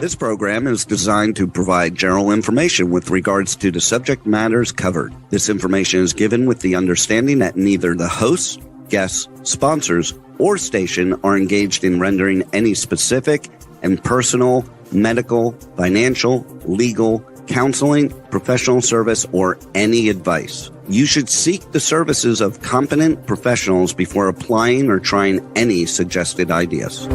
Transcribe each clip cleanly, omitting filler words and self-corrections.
This program is designed to provide general information with regards to the subject matters covered. This information is given with the understanding that neither the hosts, guests, sponsors, or station are engaged in rendering any specific and personal, medical, financial, legal, counseling, professional service, or any advice. You should seek the services of competent professionals before applying or trying any suggested ideas.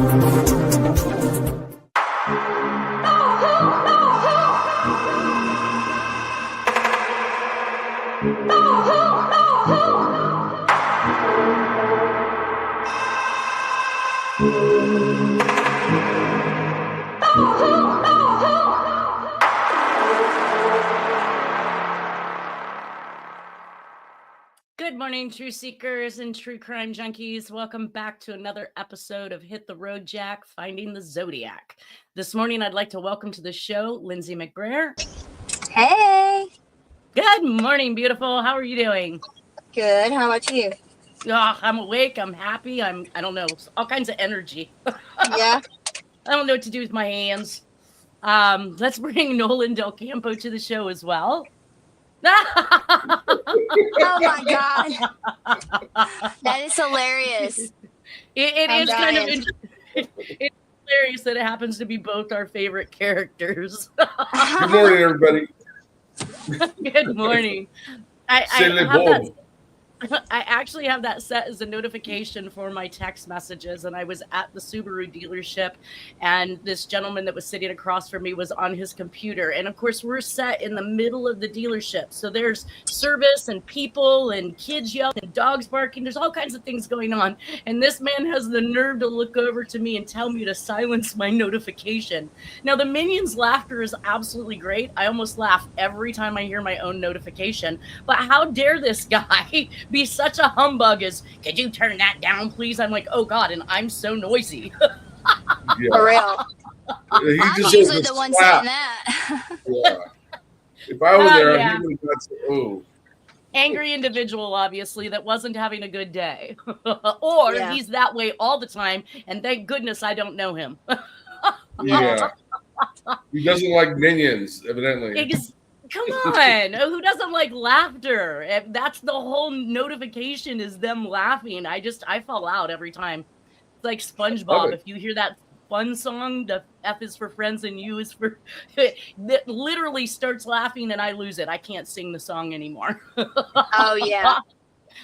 Good morning, true seekers and true crime junkies. Welcome back to another episode of Hit the Road Jack, Finding the Zodiac. This morning, I'd like to welcome to the show Lindsay MacBrayer. Hey. Good morning, beautiful. How are you doing? Good. How about you? Oh, I'm awake. I'm happy. I don't know, all kinds of energy. Yeah. I don't know what to do with my hands. Let's bring Nolan Del Campo to the show as well. Oh my God. That is hilarious. It is kind of it's hilarious that it happens to be both our favorite characters. Good morning, everybody. Good morning. I actually have that set as a notification for my text messages, and I was at the Subaru dealership, and this gentleman that was sitting across from me was on his computer. And of course, we're set in the middle of the dealership, so there's service and people and kids yelling and dogs barking. There's all kinds of things going on, and this man has the nerve to look over to me and tell me to silence my notification. Now, the minions' laughter is absolutely great. I almost laugh every time I hear my own notification, but how dare this guy be such a humbug as, could you turn that down, please? I'm like, oh God, and I'm so noisy. Yeah. For real. He I'm deserves usually a the one slap. saying that. Yeah. If I were there, yeah. he would have got ooh. Angry individual, obviously, that wasn't having a good day. Or Yeah. he's that way all the time, and thank goodness I don't know him. Yeah. He doesn't like minions, evidently. Come on. Who doesn't like laughter? That's the whole notification, is them laughing. I fall out every time. It's like SpongeBob. If you hear that fun song, the F is for friends and U is for that literally starts laughing and I lose it. I can't sing the song anymore. Oh yeah.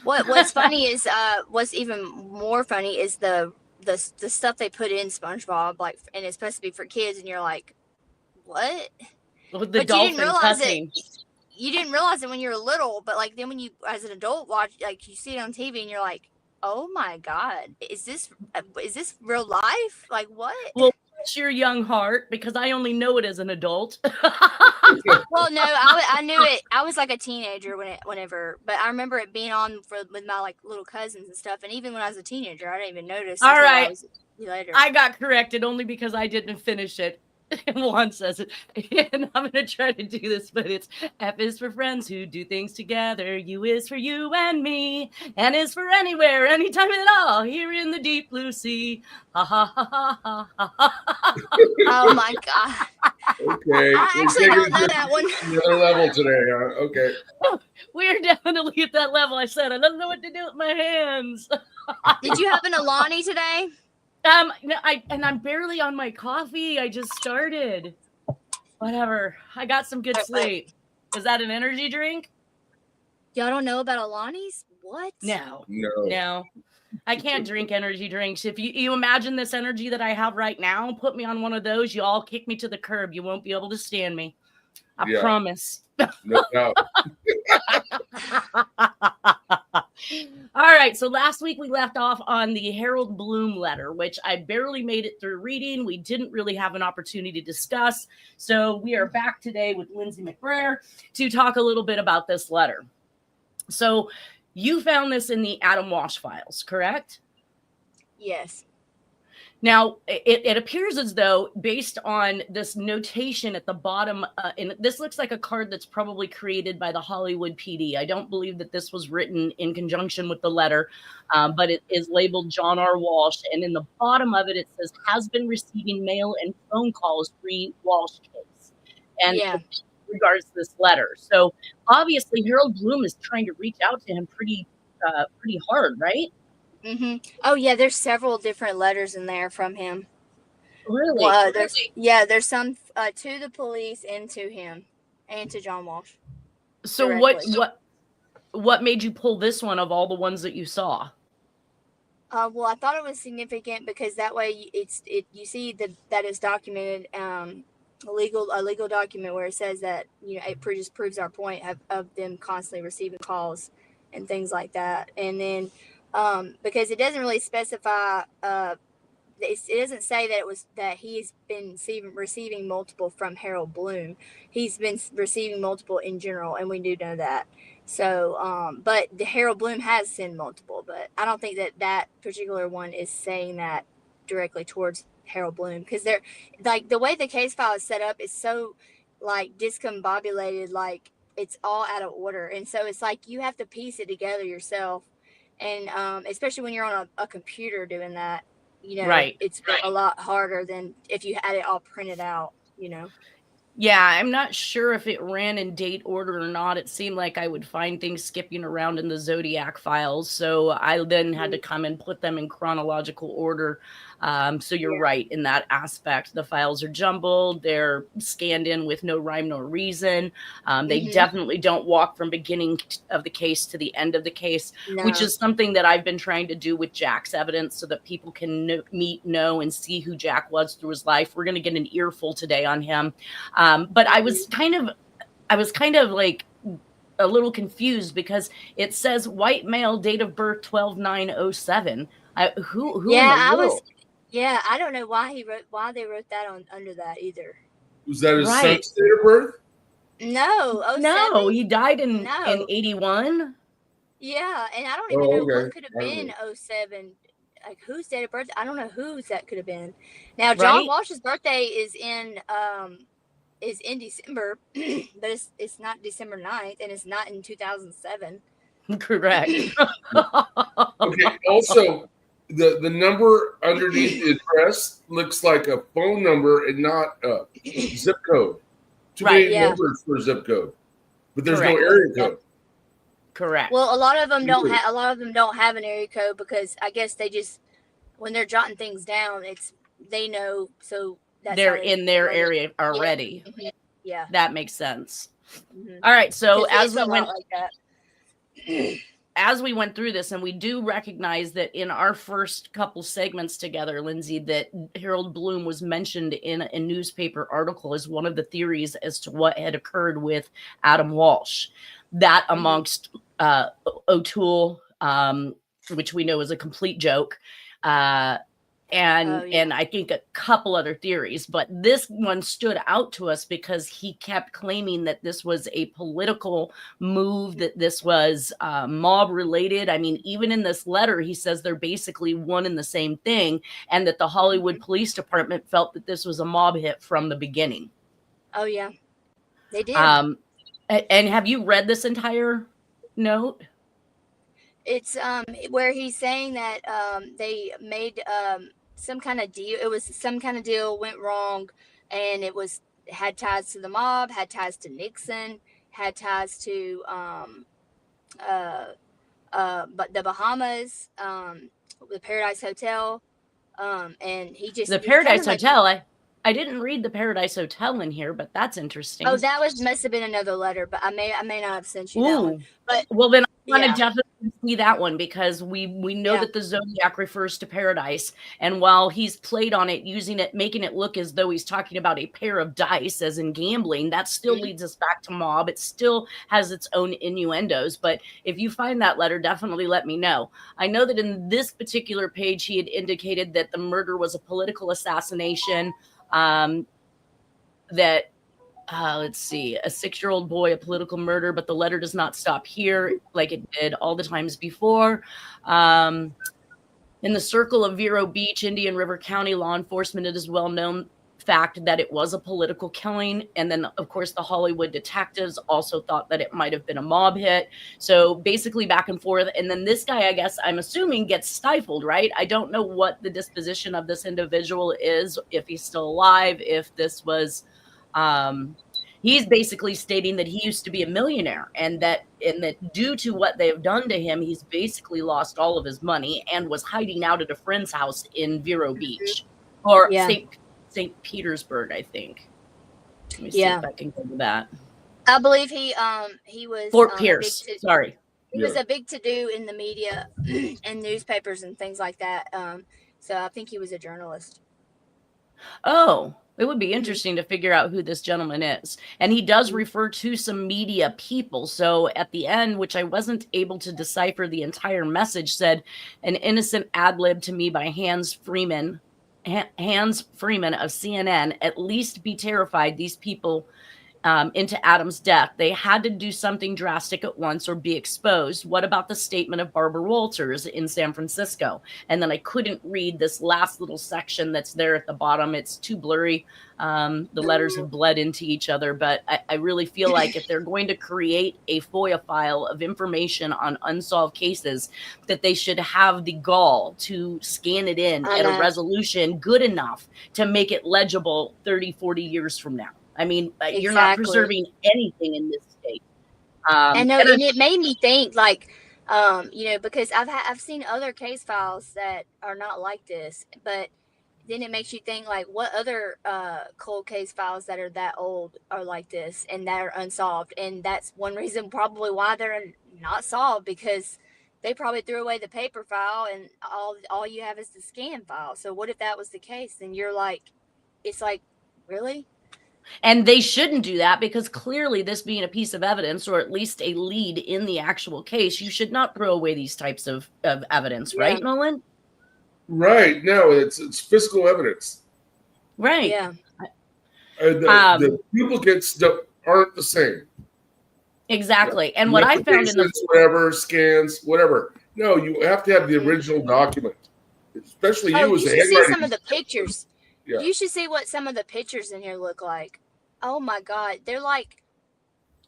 What's funny is what's even more funny is the stuff they put in SpongeBob, like, and it's supposed to be for kids, and you're like, what? The But dolphin you didn't realize cussing. you didn't realize it when you were little, but like then when you as an adult watch, like you see it on TV and you're like, oh my God, is this real life? Like what? Well, bless your young heart, because I only know it as an adult. Well, no, I knew it. I was like a teenager whenever, but I remember it being on with my like little cousins and stuff. And even when I was a teenager, I didn't even notice. All until right. Later. I got corrected only because I didn't finish it. Juan says it, and I'm going to try to do this, but it's F is for friends who do things together, U is for you and me, N is for anywhere, anytime at all, here in the deep blue sea. Ha ha ha ha ha ha. Oh my God. Okay. I actually don't know that one. Another level today, huh? Okay. We're definitely at that level. I said, I don't know what to do with my hands. Did you have an Alani today? No, I'm barely on my coffee. I just started. Whatever. I got some good sleep. Is that an energy drink? Y'all don't know about Alani's? What? No. I can't drink energy drinks. If you imagine this energy that I have right now, put me on one of those, you all kick me to the curb. You won't be able to stand me. I promise. No doubt. All right, so last week we left off on the Harold Blum letter, which I barely made it through reading. We didn't really have an opportunity to discuss. So we are back today with Lindsay MacBrayer to talk a little bit about this letter. So you found this in the Adam Walsh files, correct? Yes. Now, it appears as though, based on this notation at the bottom, and this looks like a card that's probably created by the Hollywood PD. I don't believe that this was written in conjunction with the letter, but it is labeled John R. Walsh. And in the bottom of it, it says, has been receiving mail and phone calls re Walsh case. And Yeah. it regards to this letter. So obviously, Harold Bloom is trying to reach out to him pretty hard, right? Oh yeah, there's several different letters in there from him. Really? Well, there's some to the police and to him and to John Walsh. So directly. what made you pull this one of all the ones that you saw? Well, I thought it was significant because that way you see that it's documented, a legal document where it says that, you know, it just proves our point of them constantly receiving calls and things like that. And then because it doesn't really specify, it doesn't say that he's been receiving multiple from Harold Bloom. He's been receiving multiple in general, and we do know that. So, but the Harold Bloom has sent multiple, but I don't think that particular one is saying that directly towards Harold Bloom, because they're like, the way the case file is set up is so like discombobulated, like it's all out of order, and so it's like you have to piece it together yourself, and especially when you're on a computer doing that, you know, Right. it's a lot harder than if you had it all printed out, you know. Yeah, I'm not sure if it ran in date order or not. It seemed like I would find things skipping around in the Zodiac files. So I then had to come and put them in chronological order. So you're right in that aspect. The files are jumbled. They're scanned in with no rhyme nor reason. They definitely don't walk from beginning of the case to the end of the case, which is something that I've been trying to do with Jack's evidence so that people can know, and see who Jack was through his life. We're going to get an earful today on him. But I was kind of like a little confused because it says white male, date of birth 12/9/07. Who? Yeah, I don't know why they wrote that under that either. Was that his son's date of birth? No, 07? No, he died in 81. Yeah, and I don't even know what could have been 07. Like, whose date of birth? I don't know whose that could have been. Now, John Walsh's birthday is in December, but it's not December 9th, and it's not in 2007. Correct. Okay. Also, the number underneath the address looks like a phone number and not a zip code. Too many numbers for zip code, but there's no area code. Correct. Well, a lot of them don't have an area code because I guess they just, when they're jotting things down, they know, so that's they're in their area already. Yeah, that makes sense. All right, so as we went through this, and we do recognize that in our first couple segments together, Lindsay, that Harold Bloom was mentioned in a newspaper article as one of the theories as to what had occurred with Adam Walsh. That amongst O'Toole, which we know is a complete joke, and I think a couple other theories, but this one stood out to us because he kept claiming that this was a political move, that this was mob related. I mean, even in this letter, he says they're basically one and the same thing, and that the Hollywood Police Department felt that this was a mob hit from the beginning. Oh yeah, they did. And have you read this entire note? It's where he's saying that they made some kind of deal. It was some kind of deal went wrong, and had ties to the mob, had ties to Nixon, had ties to but the Bahamas, the Paradise Hotel, and he just the Paradise Hotel. I didn't read the Paradise Hotel in here, but that's interesting. Oh, that must have been another letter, but I may not have sent you that one. But well, then I want to definitely see that one because we know that the Zodiac refers to paradise, and while he's played on it, using it, making it look as though he's talking about a pair of dice, as in gambling, that still leads us back to mob. It still has its own innuendos, but if you find that letter, definitely let me know. I know that in this particular page, he had indicated that the murder was a political assassination. That let's see, a 6-year-old boy, a political murder, but the letter does not stop here like it did all the times before. In the circle of Vero Beach, Indian River County law enforcement, it is well known fact that it was a political killing. And then, of course, the Hollywood detectives also thought that it might have been a mob hit. So basically back and forth. And then this guy, I guess, I'm assuming, gets stifled, right? I don't know what the disposition of this individual is, if he's still alive, if this was... he's basically stating that he used to be a millionaire and that due to what they've done to him, he's basically lost all of his money and was hiding out at a friend's house in Vero Beach or St. Petersburg, I think. Let me see if I can go to that. I believe he was Fort Pierce. Sorry. He was a big to-do in the media and newspapers and things like that. So I think he was a journalist. Oh, it would be interesting to figure out who this gentleman is. And he does refer to some media people. So at the end, which I wasn't able to decipher the entire message, said, an innocent ad lib to me by Hans Freeman of CNN, at least be terrified these people into Adam's death. They had to do something drastic at once or be exposed. What about the statement of Barbara Walters in San Francisco? And then I couldn't read this last little section that's there at the bottom. It's too blurry. The letters have bled into each other, but I really feel like if they're going to create a FOIA file of information on unsolved cases, that they should have the gall to scan it in at a resolution good enough to make it legible 30, 40 years from now. I mean, you're not preserving anything in this state. I know, and it made me think, like, because I've seen other case files that are not like this, but then it makes you think, like, what other cold case files that are that old are like this and that are unsolved? And that's one reason probably why they're not solved, because they probably threw away the paper file and all you have is the scan file. So what if that was the case? Then you're like, it's like, really? And they shouldn't do that, because clearly this being a piece of evidence, or at least a lead in the actual case, you should not throw away these types of evidence, right, Nolan? Right. No, it's physical evidence. Right. Yeah. The duplicates aren't the same. Exactly. And what I found in the whatever scans, whatever. No, you have to have the original document, especially you as a handwriting. You should see some of the pictures. Yeah. You should see what some of the pictures in here look like. Oh my God, they're like,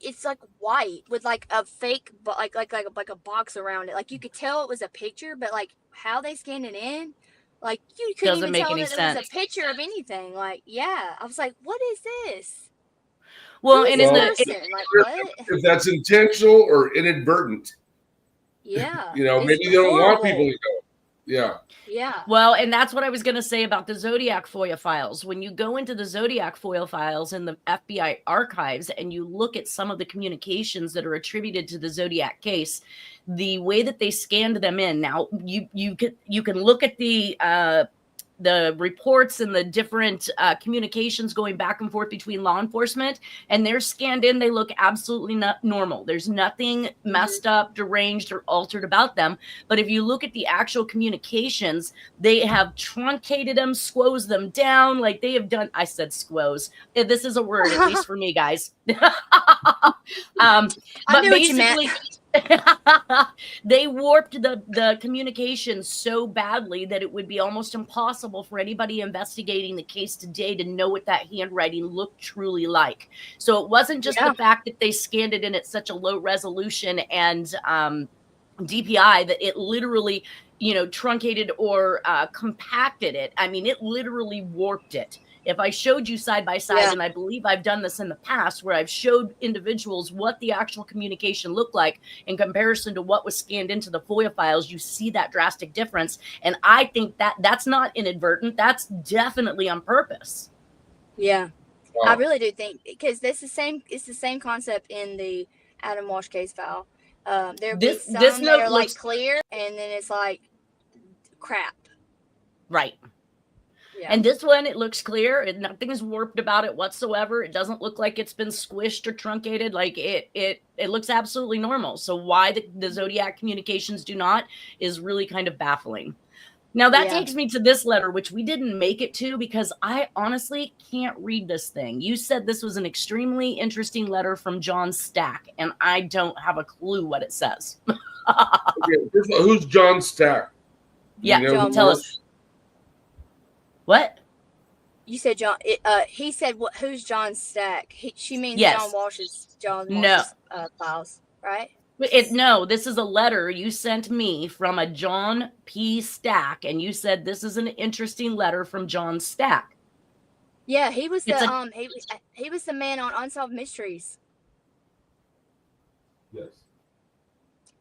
it's like white with like a fake, like a box around it. Like you could tell it was a picture, but like how they scanned it in, like you couldn't even tell that it was a picture of anything. Like, yeah, I was like, what is this? Well, and in if that's intentional or inadvertent, yeah, maybe they don't want people to know. Yeah. Yeah. Well, and that's what I was going to say about the Zodiac FOIA files. When you go into the Zodiac FOIA files in the FBI archives and you look at some of the communications that are attributed to the Zodiac case, the way that they scanned them in. Now, you can look at the reports and the different communications going back and forth between law enforcement, and they're scanned in. They look absolutely not normal. There's nothing messed up, deranged, or altered about them. But if you look at the actual communications, they have truncated them, squozed them down, like they have done. I said squoze. This is a word, at least for me, guys. I knew what you meant. They warped the communication so badly that it would be almost impossible for anybody investigating the case today to know what that handwriting looked truly like. So it wasn't just the fact that they scanned it in at such a low resolution and DPI that it literally, truncated or compacted it. I mean, it literally warped it. If I showed you side by side, and I believe I've done this in the past, where I've showed individuals what the actual communication looked like in comparison to what was scanned into the FOIA files, you see that drastic difference. And I think that's not inadvertent. That's definitely on purpose. Yeah. Wow. I really do think, because it's the same concept in the Adam Walsh case file. There be some that are like clear, and then it's like crap. Right. Yeah. And this one, it looks clear. Nothing's warped about it whatsoever. It doesn't look like it's been squished or truncated. Like it looks absolutely normal. So why the Zodiac communications do not is really kind of baffling. Now that takes me to this letter, which we didn't make it to because I honestly can't read this thing. You said this was an extremely interesting letter from John Stack, and I don't have a clue what it says. Okay, who's John Stack? Yeah, John tell Walsh. us. What? You said John. He said, "What? Who's John Stack?" She means Yes. John Walsh's No. files, right? No, this is a letter you sent me from a John P. Stack, and you said this is an interesting letter from John Stack. Yeah, he was he was the man on Unsolved Mysteries. Yes.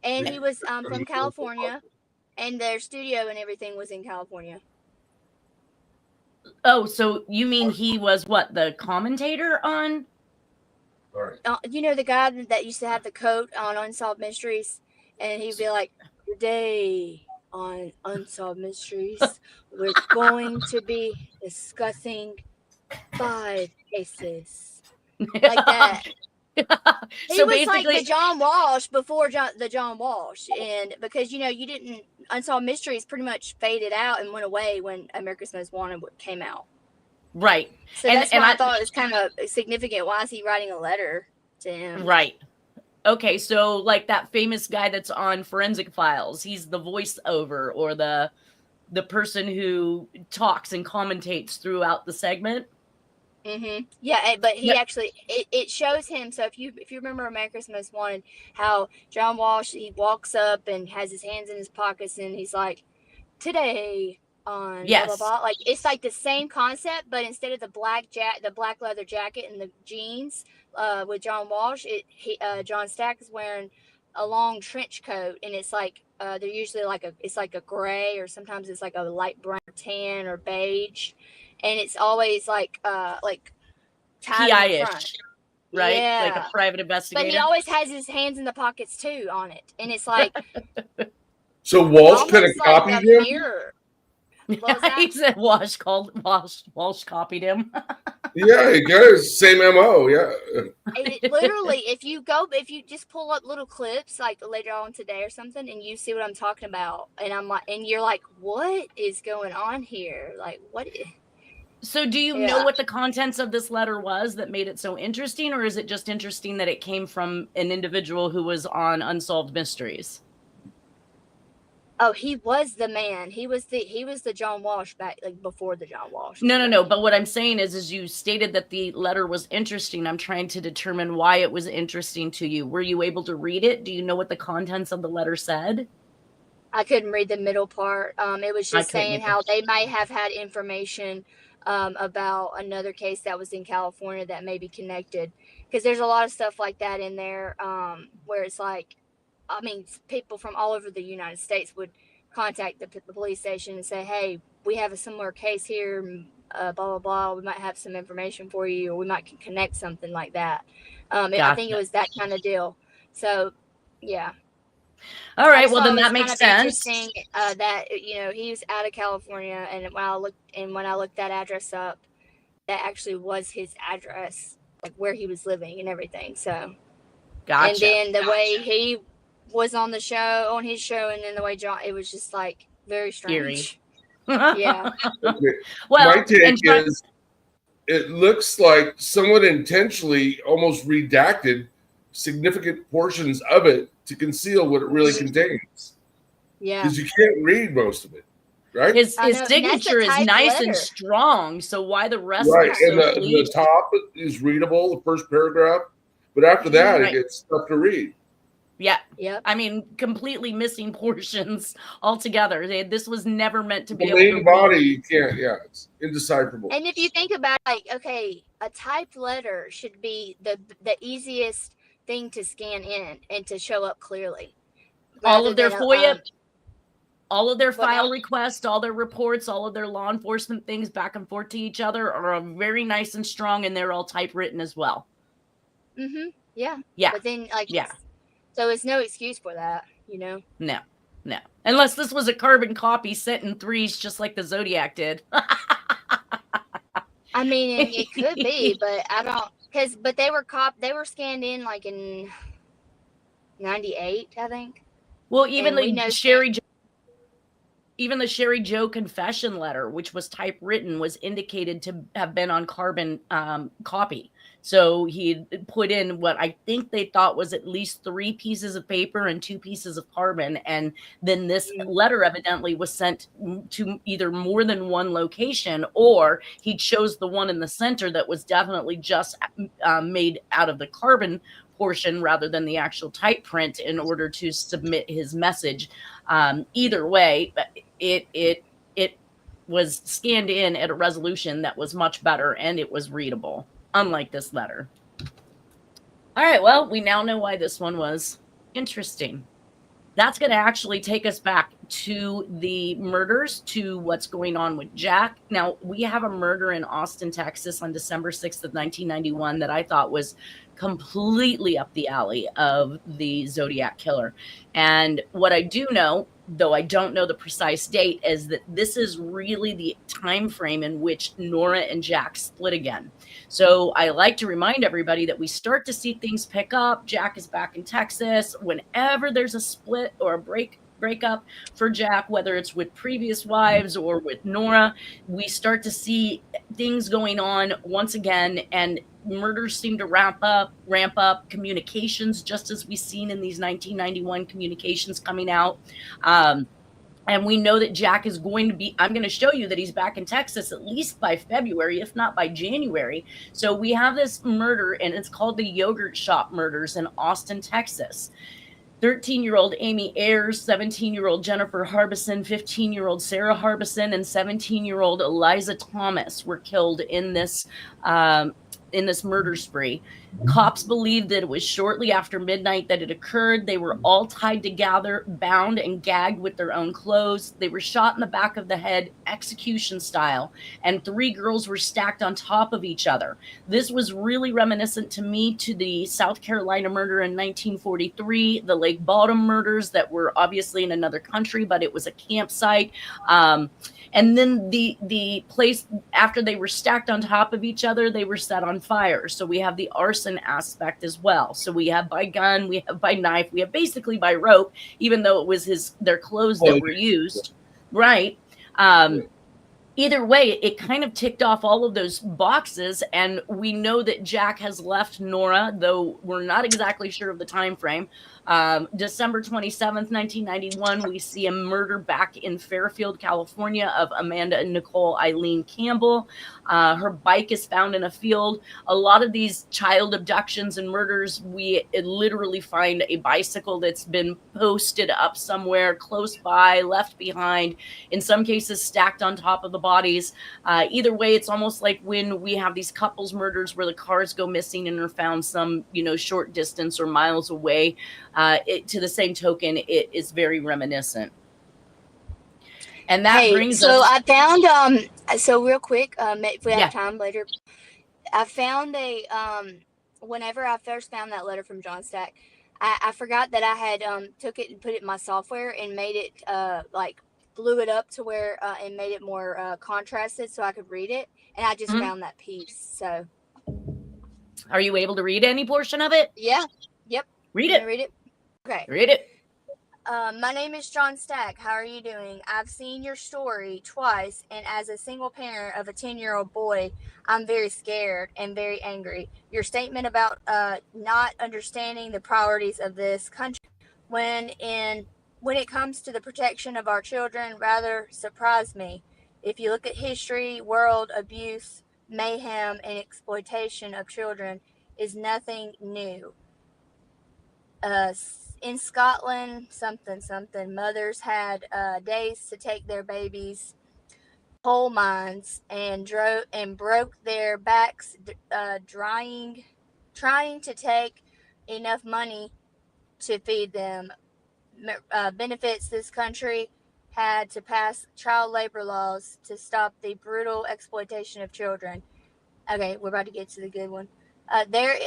And he was from California, and their studio and everything was in California. Oh, so you mean he was what, the commentator on? All right. You know the guy that used to have the coat on Unsolved Mysteries, and he'd be like, "Today on Unsolved Mysteries, we're going to be discussing 5 cases." Like that. He So was basically, like the John Walsh before the John Walsh, and because you didn't Unsolved Mysteries pretty much faded out and went away when America's Most Wanted came out. right. So that's why I thought it was kind of significant. Why is he writing a letter to him? Right. Okay, so like that famous guy that's on Forensic Files, he's the voiceover or the person who talks and commentates throughout the segment. Mm-hmm. Yeah, but he actually it shows him. So if you remember America's Most Wanted, how John Walsh, he walks up and has his hands in his pockets and he's like, "Today on blah blah blah." Like it's like the same concept, but instead of the black leather jacket and the jeans, with John Walsh, John Stack is wearing a long trench coat, and it's like they're usually it's like a gray, or sometimes it's like a light brown, tan, or beige. And it's always like tied in the front. Right? Yeah. Like a private investigator. But he always has his hands in the pockets too on it. And it's like so Walsh could have copied him? Mirror. He said Walsh copied him. Yeah, he does. Same MO, yeah. Literally, if you just pull up little clips like later on today or something, and you see what I'm talking about, and you're like, what is going on here? Like, what is... So do you know what the contents of this letter was that made it so interesting, or is it just interesting that it came from an individual who was on Unsolved Mysteries? Oh, he was the man. He was the John Walsh back, like before the John Walsh. No. But what I'm saying is you stated that the letter was interesting. I'm trying to determine why it was interesting to you. Were you able to read it? Do you know what the contents of the letter said? I couldn't read the middle part. It was just saying how they might have had information about another case that was in California that may be connected, because there's a lot of stuff like that in there, where it's like, I mean, people from all over the United States would contact the police station and say, "Hey, we have a similar case here, blah blah blah. We might have some information for you, or we might connect something like that." Gotcha. I think it was that kind of deal. So, yeah. All right. Well, then that makes sense. That he was out of California, and when I looked that address up, that actually was his address, like where he was living and everything. So, gotcha. And then the way he was on his show, and then the way John, it was just like very strange. Yeah. Well, my take is, it looks like someone intentionally almost redacted significant portions of it to conceal what it really contains. Yeah. Because you can't read most of it, right? His signature is nice and strong, so why the rest of it? And the top is readable, the first paragraph, but after that, it gets tough to read. Yeah. Yeah. I mean, completely missing portions altogether. This was never meant to be the main body, you can't, it's indecipherable. And if you think about it, like, okay, a typed letter should be the easiest thing to scan in and to show up clearly. All of their FOIA, all of their file requests, all their reports, all of their law enforcement things back and forth to each other are very nice and strong, and they're all typewritten as well. Mm-hmm. Yeah. Yeah. But then, so it's no excuse for that, No. Unless this was a carbon copy sent in threes, just like the Zodiac did. I mean, it could be, but I don't, but they were scanned in like in 98, I think. Well, even the Sherry Joe confession letter, which was typewritten, was indicated to have been on carbon copy. So he put in what I think they thought was at least 3 pieces of paper and 2 pieces of carbon. And then this letter evidently was sent to either more than one location, or he chose the one in the center that was definitely just made out of the carbon portion rather than the actual type print in order to submit his message. Either way, it was scanned in at a resolution that was much better, and it was readable, unlike this letter. All right, well, we now know why this one was interesting. That's going to actually take us back to the murders, to what's going on with Jack. Now, we have a murder in Austin, Texas on December 6th of 1991 that I thought was completely up the alley of the Zodiac Killer. And what I do know, though I don't know the precise date, is that this is really the time frame in which Nora and Jack split again. So I like to remind everybody that we start to see things pick up. Jack is back in Texas. Whenever there's a split or a breakup for Jack, whether it's with previous wives or with Nora, we start to see things going on once again, and murders seem to ramp up communications, just as we've seen in these 1991 communications coming out. And we know that Jack is going to be, I'm going to show you that he's back in Texas at least by February, if not by January. So we have this murder, and it's called the Yogurt Shop Murders in Austin, Texas. 13-year-old Amy Ayers, 17-year-old Jennifer Harbison, 15-year-old Sarah Harbison, and 17-year-old Eliza Thomas were killed in this murder spree. Cops believe that it was shortly after midnight that it occurred. They were all tied together, bound and gagged with their own clothes. They were shot in the back of the head, execution style, and 3 girls were stacked on top of each other. This was really reminiscent to me to the South Carolina murder in 1943, the Lake Bottom murders that were obviously in another country, but it was a campsite. And then the place, after they were stacked on top of each other, they were set on fire. So we have the arson aspect as well. So we have by gun, we have by knife, we have basically by rope, even though it was their clothes that were used. Right. Either way, it kind of ticked off all of those boxes, and we know that Jack has left Nora, though we're not exactly sure of the time frame. December 27th, 1991, we see a murder back in Fairfield, California, of Amanda and Nicole Eileen Campbell. Her bike is found in a field. A lot of these child abductions and murders, we literally find a bicycle that's been posted up somewhere close by, left behind, in some cases stacked on top of the bodies. Either way, it's almost like when we have these couples murders where the cars go missing and are found some, short distance or miles away. To the same token, it is very reminiscent. And that brings us... I found, so real quick, if we have time later, I found whenever I first found that letter from John Stack, I forgot that I had took it and put it in my software and made it, blew it up to where, and made it more contrasted so I could read it. And I just found that piece, so. Are you able to read any portion of it? Yeah. Yep. Read it. Read it. Okay. Read it. My name is John Stack. How are you doing? I've seen your story twice, and as a single parent of a 10-year-old boy, I'm very scared and very angry. Your statement about not understanding the priorities of this country when it comes to the protection of our children rather surprised me. If you look at history, world abuse, mayhem, and exploitation of children is nothing new. In Scotland, something, mothers had days to take their babies coal mines and broke their backs trying to take enough money to feed them. Benefits this country had to pass child labor laws to stop the brutal exploitation of children. Okay, we're about to get to the good one. There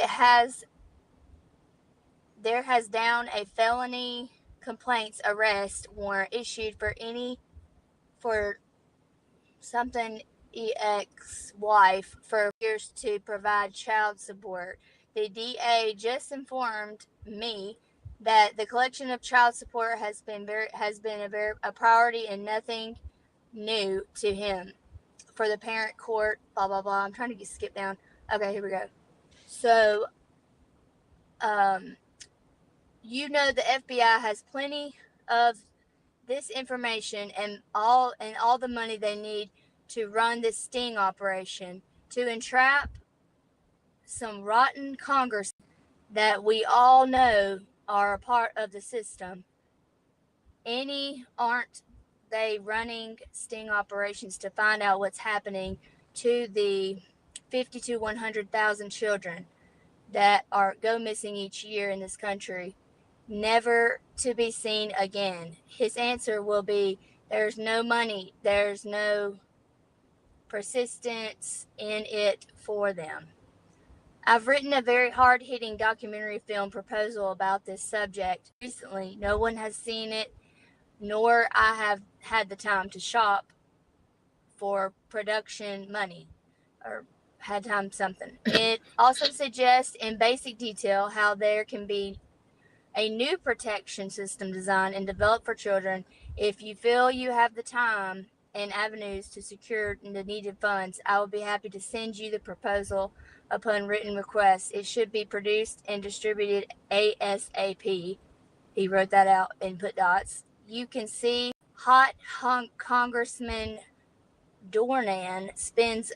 has down a felony complaints arrest warrant issued for something ex-wife for years to provide child support. The DA just informed me that the collection of child support has been a priority and nothing new to him. For the parent court, blah blah blah. I'm trying to skip down. Okay, here we go. So, you know, the FBI has plenty of this information and all the money they need to run this sting operation to entrap some rotten Congress that we all know are a part of the system. Aren't they running sting operations to find out what's happening to the 50 to 100,000 children that go missing each year in this country, never to be seen again? His answer will be, there's no money, there's no persistence in it for them. I've written a very hard-hitting documentary film proposal about this subject recently. No one has seen it, nor I have had the time to shop for production money or had time something. It also suggests in basic detail how there can be a new protection system designed and developed for children. If you feel you have the time and avenues to secure the needed funds, I will be happy to send you the proposal upon written request. It should be produced and distributed ASAP. He wrote that out and put dots. You can see hot Congressman Dornan spends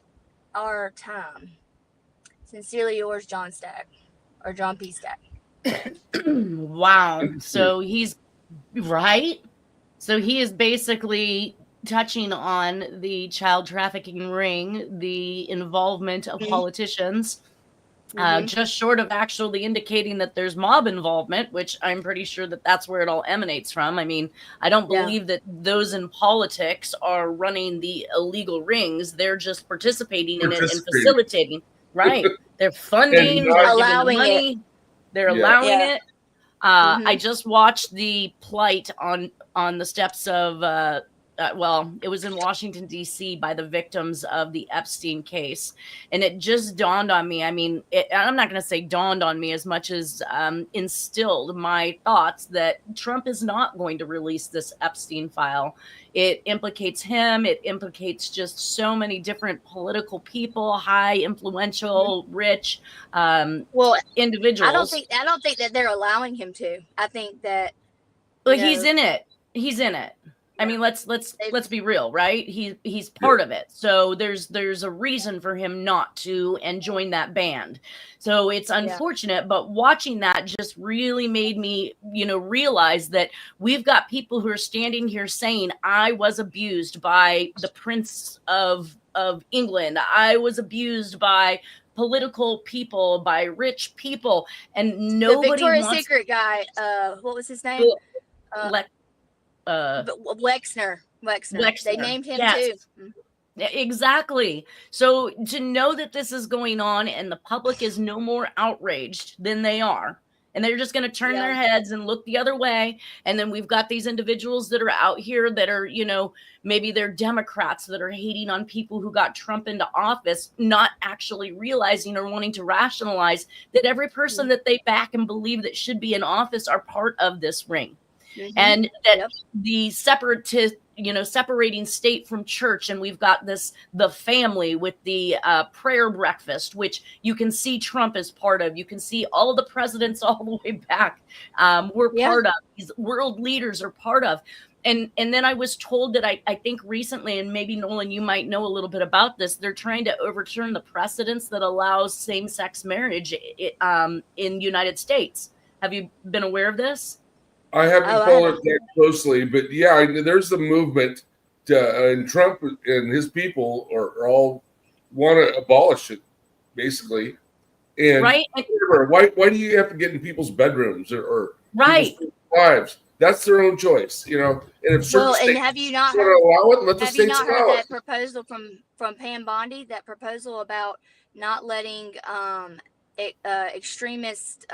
our time. Sincerely yours, John Stack, or John P. Stack. Wow. So he's right. So he is basically touching on the child trafficking ring, the involvement of politicians, just short of actually indicating that there's mob involvement, which I'm pretty sure that that's where it all emanates from. I mean, I don't believe that those in politics are running the illegal rings. They're just participating in it and facilitating. Right. They're funding, they're allowing money. It. They're allowing it. I just watched the plight on the steps of, it was in Washington, D.C. by the victims of the Epstein case. And it just dawned on me. I mean, I'm not going to say dawned on me as much as instilled my thoughts that Trump is not going to release this Epstein file. It implicates him. It implicates just so many different political people, high, influential, rich individuals. I don't think that they're allowing him to. I think that. Well, he's in it. He's in it. I mean, let's be real, right? He's part of it. So there's a reason for him not to and join that band. So it's unfortunate, but watching that just really made me, realize that we've got people who are standing here saying, I was abused by the Prince of England. I was abused by political people, by rich people, and nobody. The Victoria's Secret guy, what was his name? Wexner. They named him too. Exactly. So to know that this is going on and the public is no more outraged than they are, and they're just going to turn their heads and look the other way. And then we've got these individuals that are out here that are, maybe they're Democrats that are hating on people who got Trump into office, not actually realizing or wanting to rationalize that every person that they back and believe that should be in office are part of this ring. And that the separating state from church. And we've got the family with the prayer breakfast, which you can see Trump is part of. You can see all of the presidents all the way back. We're part of. These world leaders are part of. And then I was told that I think recently, and maybe Nolan, you might know a little bit about this, they're trying to overturn the precedents that allows same-sex marriage in the United States. Have you been aware of this? I haven't followed it that closely, but there's the movement and Trump and his people are all want to abolish it, basically. And why do you have to get in people's bedrooms or people's lives? That's their own choice, And if certain states have you not heard allow it, let the states allow it. Have you not heard that proposal from Pam Bondi? That proposal about not letting extremist.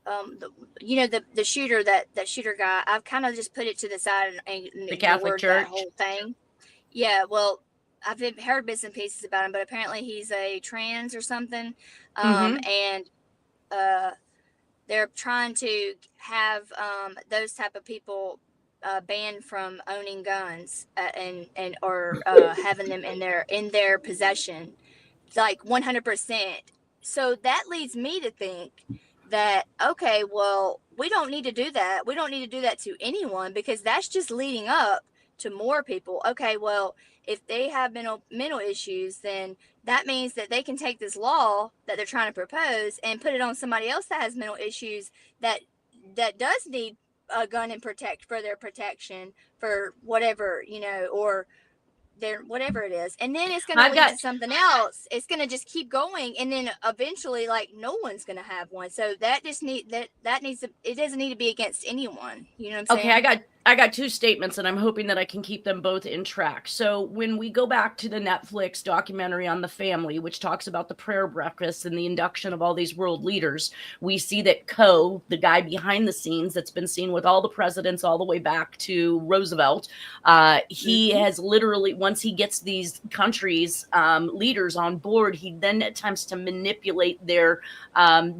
The shooter, that shooter guy, I've kind of just put it to the side and the Catholic Church, that whole thing. Yeah, well, I've heard bits and pieces about him, but apparently he's a trans or something. And they're trying to have those type of people banned from owning guns or having them in their possession, like 100%. so that leads me to think that, okay, well, we don't need to do that. We don't need to do that to anyone, because that's just leading up to more people. Okay, well, if they have mental issues, then that means that they can take this law that they're trying to propose and put it on somebody else that has mental issues that does need a gun and for their protection, for whatever, or their whatever it is, and then it's going to lead to something else. It's going to just keep going, and then eventually, like, no one's going to have one. So that just needs to, it doesn't need to be against anyone. You know what I'm saying? Okay, I got two statements, and I'm hoping that I can keep them both in track. So when we go back to the Netflix documentary on the family, which talks about the prayer breakfast and the induction of all these world leaders, we see that Coe, the guy behind the scenes that's been seen with all the presidents all the way back to Roosevelt, he has literally, once he gets these countries' leaders on board, he then attempts to manipulate their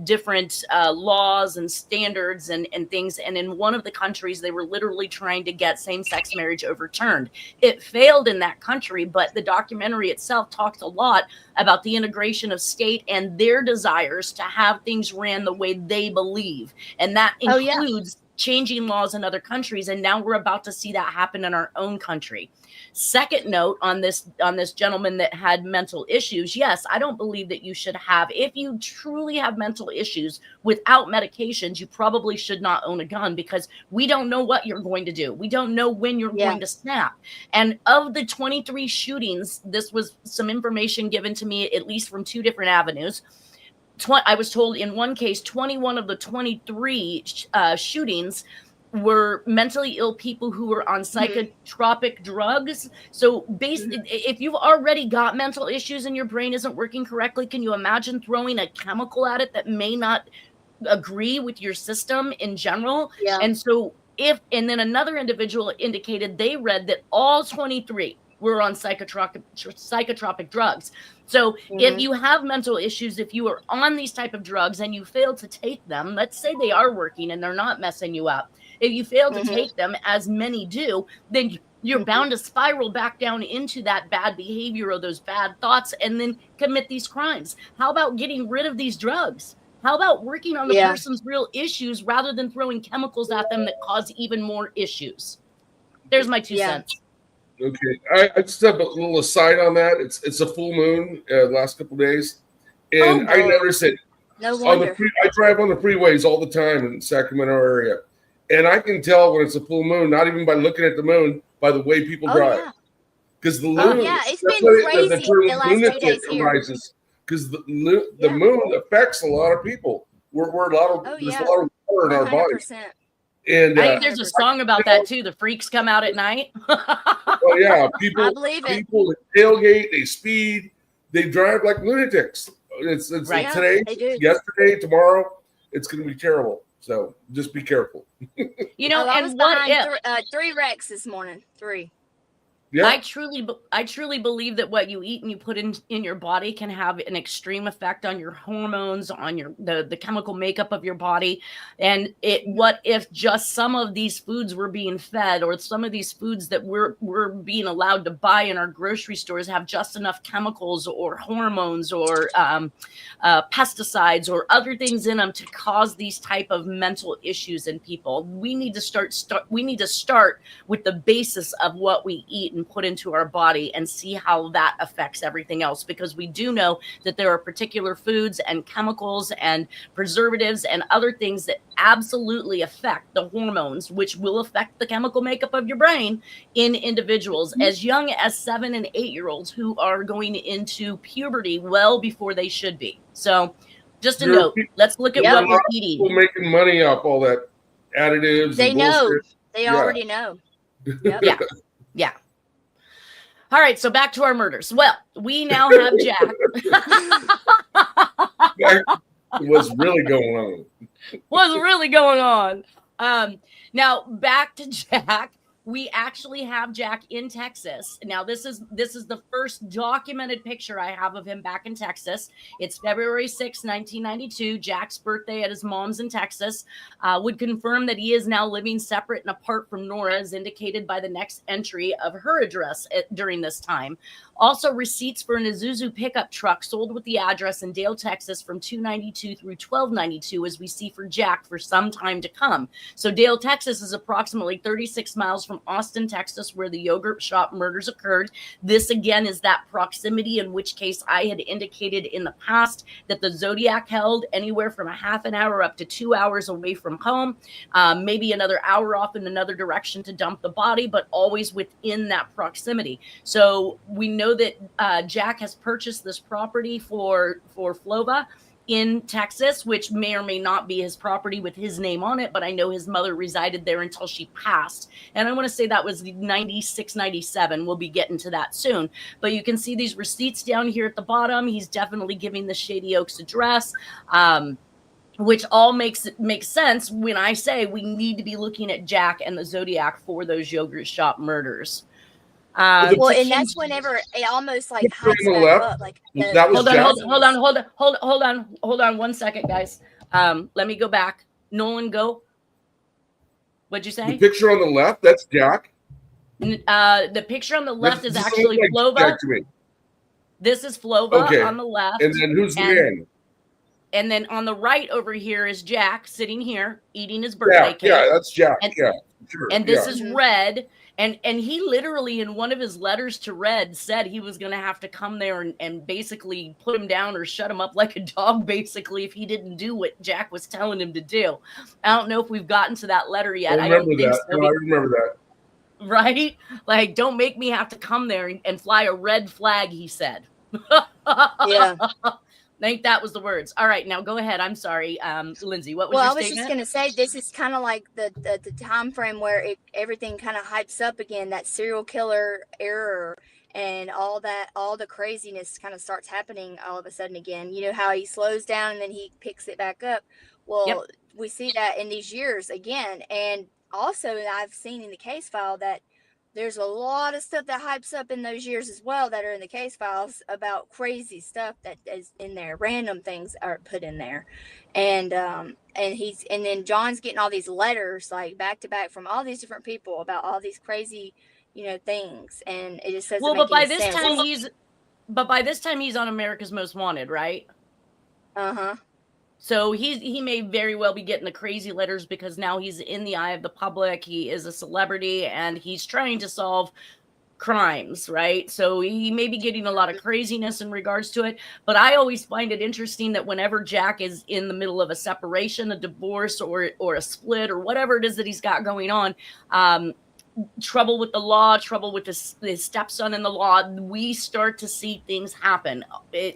different laws and standards and things. And in one of the countries, they were literally trying to get same-sex marriage overturned. It failed in that country, but the documentary itself talks a lot about the integration of state and their desires to have things ran the way they believe. And that includes changing laws in other countries. And now we're about to see that happen in our own country. Second note on this gentleman that had mental issues. Yes, I don't believe that you should have, if you truly have mental issues without medications, you probably should not own a gun, because we don't know what you're going to do. We don't know when you're going to snap. And of the 23 shootings, this was some information given to me, at least from two different avenues. I was told in one case, 21 of the 23 shootings were mentally ill people who were on psychotropic drugs. So basically, if you've already got mental issues and your brain isn't working correctly, can you imagine throwing a chemical at it that may not agree with your system in general? Yeah. And so and then another individual indicated they read that all 23 were on psychotropic drugs. So if you have mental issues, if you are on these type of drugs and you fail to take them, let's say they are working and they're not messing you up. If you fail to take them, as many do, then you're bound to spiral back down into that bad behavior or those bad thoughts and then commit these crimes. How about getting rid of these drugs? How about working on the person's real issues rather than throwing chemicals at them that cause even more issues? There's my 2 cents. Okay, I just have a little aside on that. It's a full moon the last couple of days, and I noticed it. No wonder. I drive on the freeways all the time in the Sacramento area, and I can tell when it's a full moon, not even by looking at the moon, by the way people drive. Because the moon, it's been crazy the last 2 days here. Arises because the moon affects a lot of people. We're a lot of there's a lot of water in our bodies. And I think there's a song about that too. The freaks come out at night. Oh yeah, people. I believe it. People tailgate, they speed, they drive like lunatics. It's right. Today, yesterday, tomorrow. It's going to be terrible. So just be careful. I was behind 3 wrecks this morning. 3. Yeah. I truly believe that what you eat and you put in your body can have an extreme effect on your hormones, on the chemical makeup of your body. And what if just some of these foods we're being fed, or some of these foods that we're being allowed to buy in our grocery stores have just enough chemicals or hormones or pesticides or other things in them to cause these type of mental issues in people. We need to start with the basis of what we eat and put into our body and see how that affects everything else, because we do know that there are particular foods and chemicals and preservatives and other things that absolutely affect the hormones, which will affect the chemical makeup of your brain in individuals as young as 7 and 8 year olds who are going into puberty well before they should be. So just a note, let's look at what we're eating. People making money off all that additives. They know. They already know. Yep. Yeah. All right, so back to our murders. Well, we now have Jack. What's really going on? What's really going on? Now, back to Jack. we actually have Jack in Texas. Now, this is the first documented picture I have of him back in Texas. It's February 6, 1992, Jack's birthday at his mom's in Texas. Would confirm that he is now living separate and apart from Nora, as indicated by the next entry of her address during this time. Also, receipts for an Isuzu pickup truck sold with the address in Dale, Texas from 292 through 1292, as we see for Jack for some time to come. So Dale, Texas is approximately 36 miles from Austin, Texas, where the yogurt shop murders occurred. This, again, is that proximity, in which case I had indicated in the past that the Zodiac held anywhere from a half an hour up to 2 hours away from home, maybe another hour off in another direction to dump the body, but always within that proximity. So we know that Jack has purchased this property for Flova in Texas, which may or may not be his property with his name on it, but I know his mother resided there until she passed. And I want to say that was 96, 97. We'll be getting to that soon. But you can see these receipts down here at the bottom. He's definitely giving the Shady Oaks address, which all makes sense when I say we need to be looking at Jack and the Zodiac for those yogurt shop murders. Well, and that's whenever it almost like hypes back up. Like that was hold on 1 second, guys. Let me go back. Nolan, go. What'd you say? The picture on the left, that's Jack. The picture on the left is actually Flova. This is Flova on the left. And then who's the man? And then on the right over here is Jack sitting here eating his birthday cake. Yeah, that's Jack. Sure. And this is Red. And he literally, in one of his letters to Red, said he was going to have to come there and basically put him down or shut him up like a dog, basically, if he didn't do what Jack was telling him to do. I don't know if we've gotten to that letter yet. I don't think so. No, I remember that. Right? Like, don't make me have to come there and fly a red flag, he said. Yeah. I think that was the words. All right, now go ahead. I'm sorry, Lindsay. What was your statement? Well, I was just going to say this is kind of like the time frame where everything kind of hypes up again. That serial killer error and all the craziness kind of starts happening all of a sudden again. You know how he slows down and then he picks it back up. Well, we see that in these years again, and also I've seen in the case file that there's a lot of stuff that hypes up in those years as well that are in the case files about crazy stuff that is in there. Random things are put in there. And then John's getting all these letters like back to back from all these different people about all these crazy, things. And it just says, well, but by this time he's on America's Most Wanted, right? Uh-huh. So he may very well be getting the crazy letters because now he's in the eye of the public. He is a celebrity and he's trying to solve crimes, right? So he may be getting a lot of craziness in regards to it. But I always find it interesting that whenever Jack is in the middle of a separation, a divorce, or a split, or whatever it is that he's got going on, trouble with the law, trouble with his stepson in the law, we start to see things happen.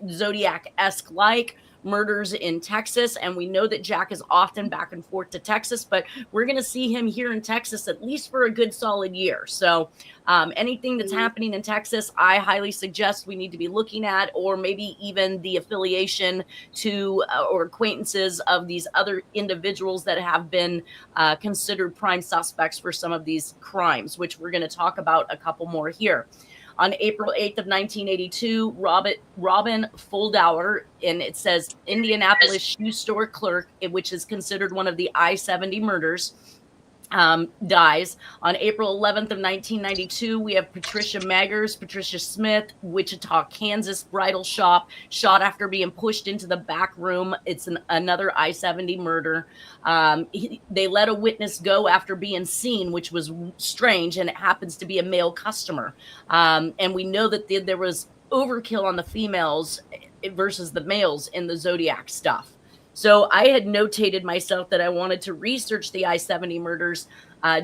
Zodiac-esque like murders in Texas, and we know that Jack is often back and forth to Texas, but we're going to see him here in Texas at least for a good solid year. So anything that's happening in Texas, I highly suggest we need to be looking at, or maybe even the affiliation to or acquaintances of these other individuals that have been considered prime suspects for some of these crimes, which we're going to talk about a couple more here. On April 8th of 1982, Robin Fuldauer, and it says Indianapolis shoe store clerk, which is considered one of the I-70 murders, dies. On April 11th of 1992, we have Patricia Smith, Wichita, Kansas bridal shop, shot after being pushed into the back room. It's another I-70 murder. They let a witness go after being seen, which was strange, and it happens to be a male customer. And we know that there was overkill on the females versus the males in the Zodiac stuff. So I had notated myself that I wanted to research the I-70 murders.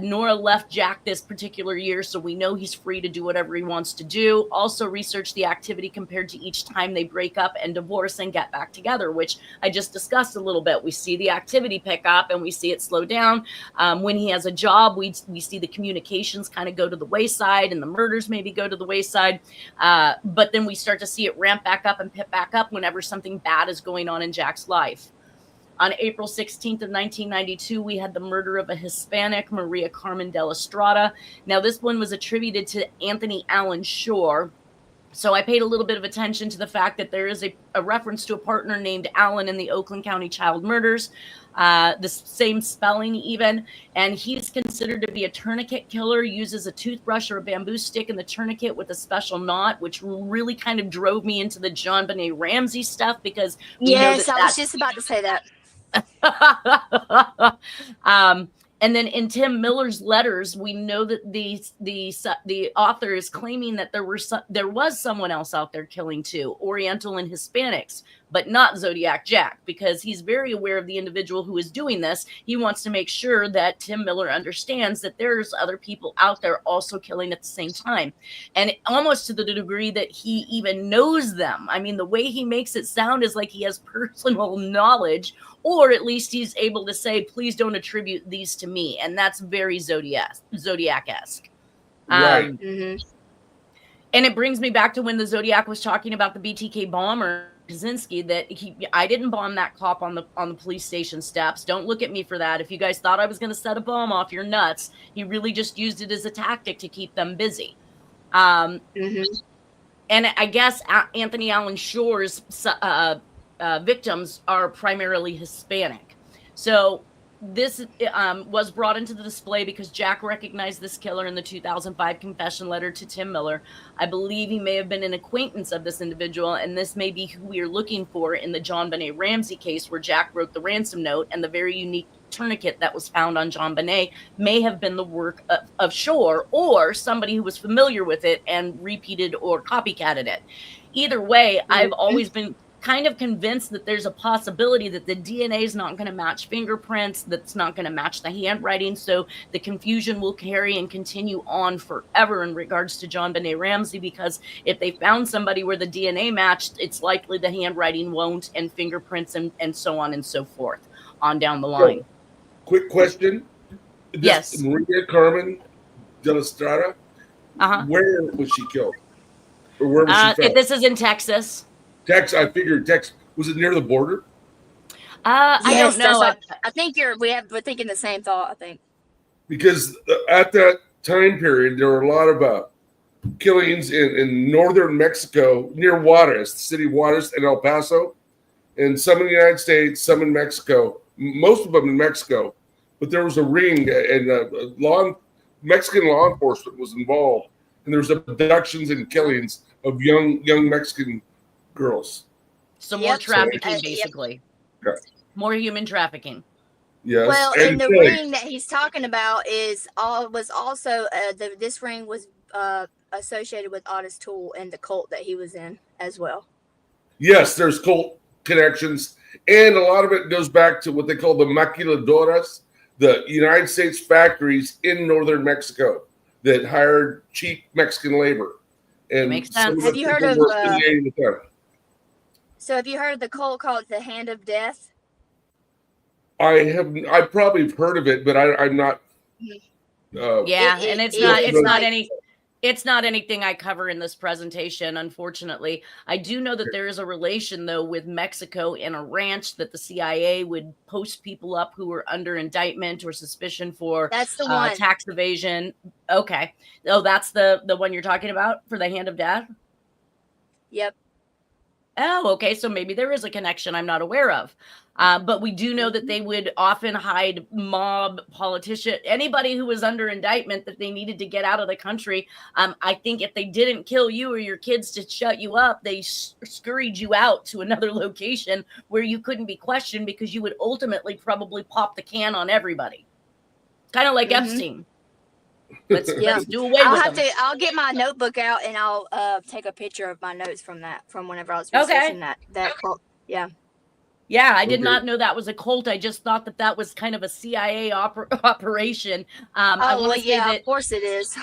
Nora left Jack this particular year, so we know he's free to do whatever he wants to do. Also research the activity compared to each time they break up and divorce and get back together, which I just discussed a little bit. We see the activity pick up and we see it slow down. When he has a job, we see the communications kind of go to the wayside and the murders maybe go to the wayside. But then we start to see it ramp back up and pick back up whenever something bad is going on in Jack's life. On April 16th of 1992, we had the murder of a Hispanic, Maria Carmen de la Estrada. Now, this one was attributed to Anthony Allen Shore. So I paid a little bit of attention to the fact that there is a reference to a partner named Allen in the Oakland County child murders, the same spelling even, and he's considered to be a tourniquet killer, uses a toothbrush or a bamboo stick in the tourniquet with a special knot, which really kind of drove me into the John Benet Ramsey stuff, because yes, I was just about to say that. And then in Tim Miller's letters, we know that the author is claiming that there was someone else out there killing too, Oriental and Hispanics, but not Zodiac Jack, because he's very aware of the individual who is doing this. He wants to make sure that Tim Miller understands that there's other people out there also killing at the same time, and almost to the degree that he even knows them. I mean, the way he makes it sound is like he has personal knowledge, or at least he's able to say, please don't attribute these to me. And that's very Zodiac-esque. Right. And it brings me back to when the Zodiac was talking about the BTK bomber, Kaczynski, that I didn't bomb that cop on the police station steps. Don't look at me for that. If you guys thought I was going to set a bomb off, you're nuts. He really just used it as a tactic to keep them busy. And I guess Anthony Allen Shore's victims are primarily Hispanic. So this was brought into the display because Jack recognized this killer in the 2005 confession letter to Tim Miller. I believe he may have been an acquaintance of this individual, and this may be who we are looking for in the John Benet Ramsey case, where Jack wrote the ransom note, and the very unique tourniquet that was found on John Benet may have been the work of Shore, or somebody who was familiar with it and repeated or copycatted it. Either way, I've always been kind of convinced that there's a possibility that the DNA is not going to match fingerprints, that's not going to match the handwriting, so the confusion will carry and continue on forever in regards to John Benet Ramsey, because if they found somebody where the DNA matched, it's likely the handwriting won't, and fingerprints and so on and so forth on down the line. So, quick question. Yes. Maria Carmen de la Estrada, where was she killed? Or where was she found? This is in Texas. I figured Texas. Was it near the border? I don't know. I think we're thinking the same thought, I think. Because at that time period, there were a lot of killings in northern Mexico, near Juarez, the city of Juarez and El Paso, and some in the United States, some in Mexico, most of them in Mexico. But there was a ring, and Mexican law enforcement was involved, and there was abductions and killings of young Mexican girls. So more trafficking, basically. Yep. More human trafficking. Yes. Well, and the ring that he's talking about was also this ring was associated with Otis Toole and the cult that he was in as well. Yes, there's cult connections, and a lot of it goes back to what they call the maquiladoras, the United States factories in northern Mexico that hired cheap Mexican labor. And makes sense. Have you heard of? So have you heard of the cult called the Hand of Death? I probably have heard of it, but I'm not. It's not anything I cover in this presentation, unfortunately. I do know that there is a relation, though, with Mexico and a ranch that the CIA would post people up who were under indictment or suspicion for tax evasion. Okay. Oh, that's the one you're talking about for the Hand of Death? Yep. Oh, okay. So maybe there is a connection I'm not aware of. But we do know that they would often hide mob, politician, anybody who was under indictment that they needed to get out of the country. I think if they didn't kill you or your kids to shut you up, they scurried you out to another location where you couldn't be questioned, because you would ultimately probably pop the can on everybody. Kind of like Epstein. Let's do away with them. I'll get my notebook out and I'll take a picture of my notes from whenever I was researching that cult. Yeah. Yeah, I did not know that was a cult. I just thought that was kind of a CIA operation. Of course it is.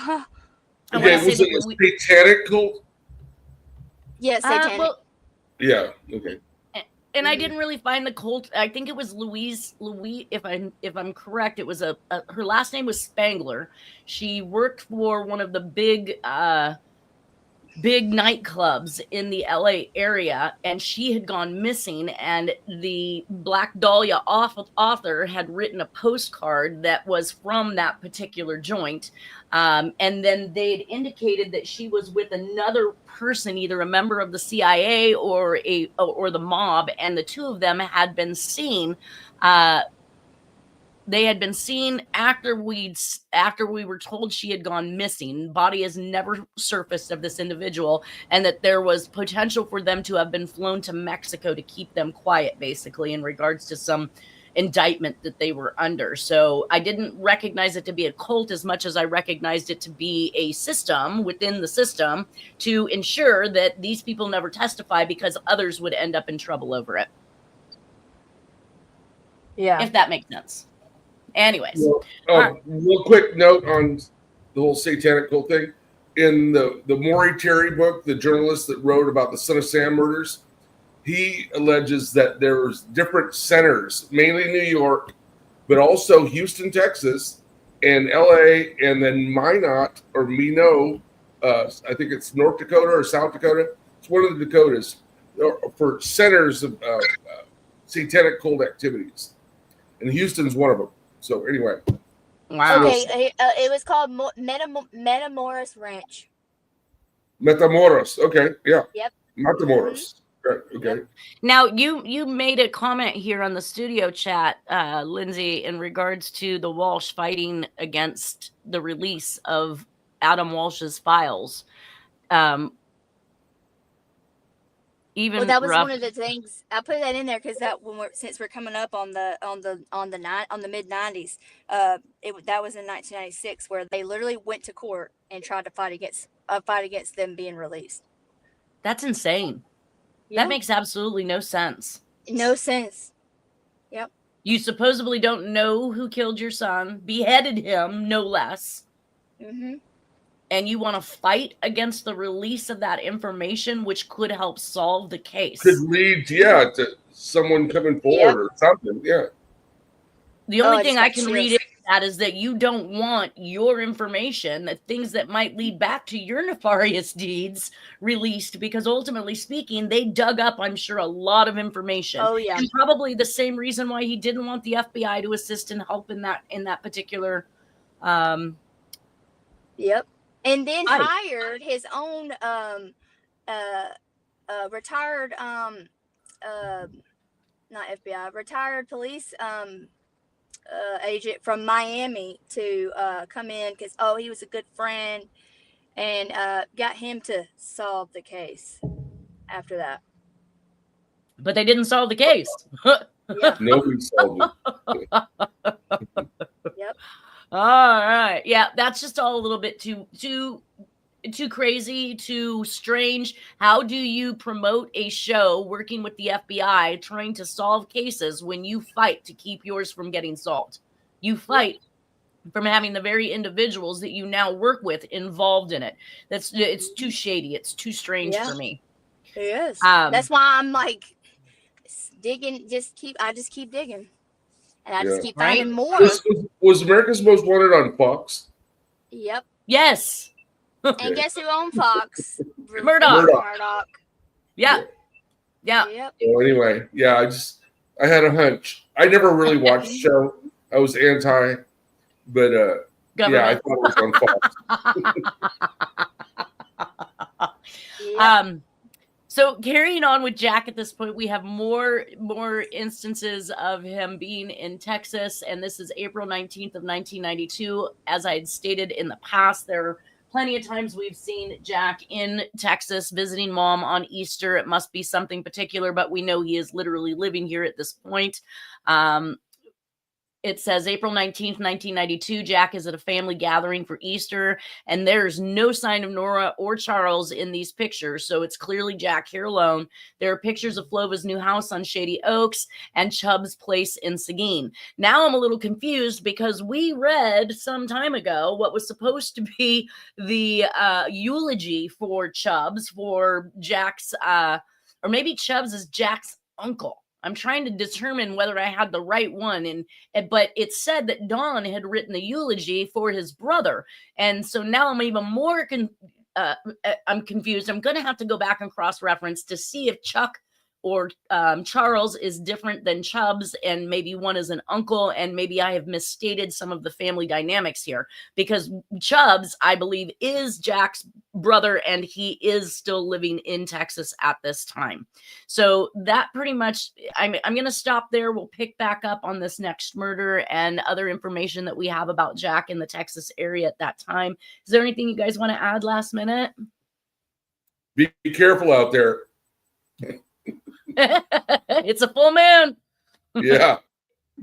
Was it a satanic cult? Yes, satanic. Yeah. Okay. And I didn't really find the cult. I think it was Louise. If I'm correct, it was her last name was Spangler. She worked for one of the big big nightclubs in the LA area, and she had gone missing, and the Black Dahlia author had written a postcard that was from that particular joint, and then they'd indicated that she was with another person, either a member of the CIA or the mob, and the two of them had been seen they had been seen after we were told she had gone missing. Body has never surfaced of this individual, and that there was potential for them to have been flown to Mexico to keep them quiet, basically, in regards to some indictment that they were under. So I didn't recognize it to be a cult as much as I recognized it to be a system within the system to ensure that these people never testify, because others would end up in trouble over it. Yeah. If that makes sense. Anyways, real quick note on the whole satanic cult thing. In the Maury Terry book, the journalist that wrote about the Son of Sam murders, he alleges that there was different centers, mainly New York, but also Houston, Texas, and LA, and then Minot or Minot, I think it's North Dakota or South Dakota. It's one of the Dakotas for centers of satanic cult activities, and Houston's one of them. So anyway, wow. Okay, it was called Matamoros Ranch. Matamoros. Okay, yeah. Yep. Matamoros. Right, okay. Now you made a comment here on the studio chat, Lindsay, in regards to the Walsh fighting against the release of Adam Walsh's files. Even that was one of the things I put that in there because that since we're coming up on the mid 90s, that was in 1996 where they literally went to court and tried to fight against them being released. That's insane. Yeah. That makes absolutely no sense. No sense. Yep. You supposedly don't know who killed your son, beheaded him, no less. Mm-hmm. And you want to fight against the release of that information, which could help solve the case. Could lead, to someone coming forward or something, yeah. The only thing I can read into that is that you don't want your information, the things that might lead back to your nefarious deeds, released, because ultimately speaking, they dug up, I'm sure, a lot of information. Oh, yeah. And probably the same reason why he didn't want the FBI to assist and help in that particular Yep. And then hired his own retired not FBI, retired police agent from Miami to come in because he was a good friend, and got him to solve the case after that. But they didn't solve the case. Yeah. Nobody solved it. Yep. All right. Yeah, that's just all a little bit too crazy, too strange. How do you promote a show working with the FBI trying to solve cases when you fight to keep yours from getting solved? You fight from having the very individuals that you now work with involved in it. It's too shady. It's too strange for me. It is. That's why I'm like digging. I just keep digging. And I just keep finding more. Was America's Most Wanted on Fox? Yep. Yes. And guess who owned Fox? Murdoch. Yeah. Yep. Well, anyway, I had a hunch. I never really watched the show. I was anti, but I thought it was on Fox. Yep. So carrying on with Jack at this point, we have more instances of him being in Texas, and this is April 19th of 1992. As I had stated in the past, there are plenty of times we've seen Jack in Texas visiting mom on Easter. It must be something particular, but we know he is literally living here at this point. It says April 19th, 1992, Jack is at a family gathering for Easter, and there's no sign of Nora or Charles in these pictures, so it's clearly Jack here alone. There are pictures of Flova's new house on Shady Oaks and Chubb's place in Seguin. Now I'm a little confused because we read some time ago what was supposed to be the eulogy for Chubb's, for Jack's, or maybe Chubb's is Jack's uncle. I'm trying to determine whether I had the right one, but it said that Don had written the eulogy for his brother, and so now I'm even more I'm confused. I'm going to have to go back and cross-reference to see if Chuck or Charles is different than Chubbs, and maybe one is an uncle, and maybe I have misstated some of the family dynamics here, because Chubbs, I believe, is Jack's brother, and he is still living in Texas at this time. So that pretty much, I'm going to stop there. We'll pick back up on this next murder and other information that we have about Jack in the Texas area at that time. Is there anything you guys want to add last minute? Be careful out there. It's a full moon. Yeah.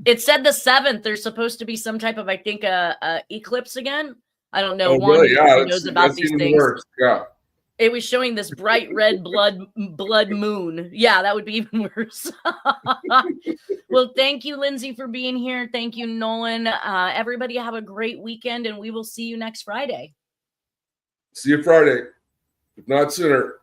It said the 7th. There's supposed to be some type of, I think, eclipse again. I don't know. Oh, One really? Yeah, knows about these things. Worse. Yeah. It was showing this bright red blood moon. Yeah, that would be even worse. Well, thank you, Lindsay, for being here. Thank you, Nolan. Everybody have a great weekend, and we will see you next Friday. See you Friday, if not sooner.